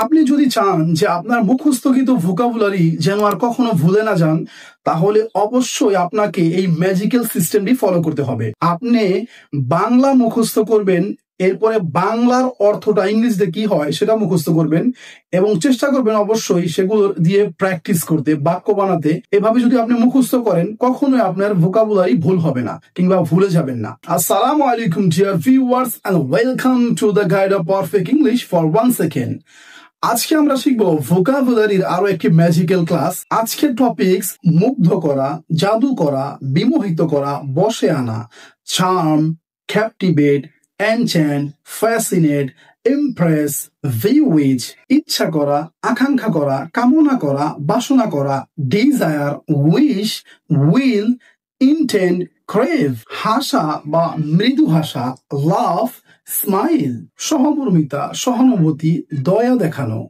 আপনি যদি চান যে আপনার মুখস্থকৃত ভোকাবুলারি যেন আর কখনো ভুলে না যান, তাহলে অবশ্যই আপনাকে এই ম্যাজিক্যাল সিস্টেমটি ফলো করতে হবে। আপনি বাংলা মুখস্থ করবেন, এরপরে বাংলার অর্থটা ইংরেজিতে কি হয় সেটা মুখস্থ করবেন এবং চেষ্টা করবেন অবশ্যই সেগুলো দিয়ে প্র্যাকটিস করতে, বাক্য বানাতে। এভাবে যদি আপনি মুখস্থ করেন, কখনোই আপনার ভোকাবুলারি ভুল হবে না কিংবা ভুলে যাবেন না। আসসালামু আলাইকুম dear viewers and welcome to the guide of perfect English for 1 second. আজকে আমরা শিখবো ভোকাবুলারির আরো একটি ম্যাজিক্যাল ক্লাস। আজকের টপিকস মুগ্ধ করা, জাদু করা, বিমোহিত করা, বশে আনা, চার্ম, ক্যাপটিভেট, এনচ্যান্ট, ফ্যাসিনেট, ইমপ্রেস, ভিউইচ, ইচ্ছা করা, আকাঙ্ক্ষা করা, কামনা করা, বাসনা করা, desire, wish, will, intend, crave, হাসা বা মৃদু হাসা, লাভ, স্মাইল, সহমর্মিতা, সহানুভূতি, দয়া দেখানো,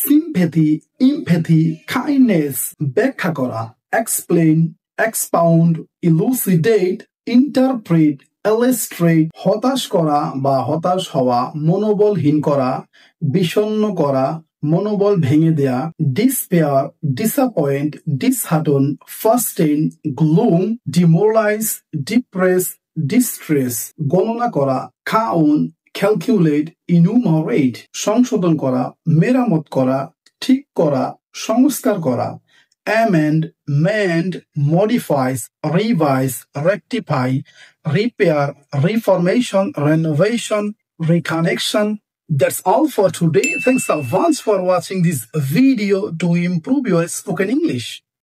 সিম্প্যাথি, ইমপ্যাথি, কাইন্ডনেস, ব্যাখ্যা করা, এক্সপ্লেইন, এক্সপাউন্ড, ইলুসিডেট, ইন্টারপ্রেট, ইলাস্ট্রেট, হতাশ করা বা হতাশ হওয়া, মনোবলহীন করা, বিষণ্ণ করা, মনোবল ভেঙে দেয়া, ডিসপেয়ার, ডিসঅ্যাপয়েন্ট, ডিসহার্টন, ফার্স্টেন, গ্লুম, ডিমোরালাইজ, ডিপ্রেস, ডিস্ট্রেস, গণনা করা, কাউন্ট, ক্যালকুলেট, ইনুমারেট, সংশোধন করা, মেরামত করা, ঠিক করা, সংস্কার করা, amend, mend, modifies, revise, rectify, repair, reformation, renovation, reconnection. That's all for today. Thanks so much for watching this video to improve your spoken English.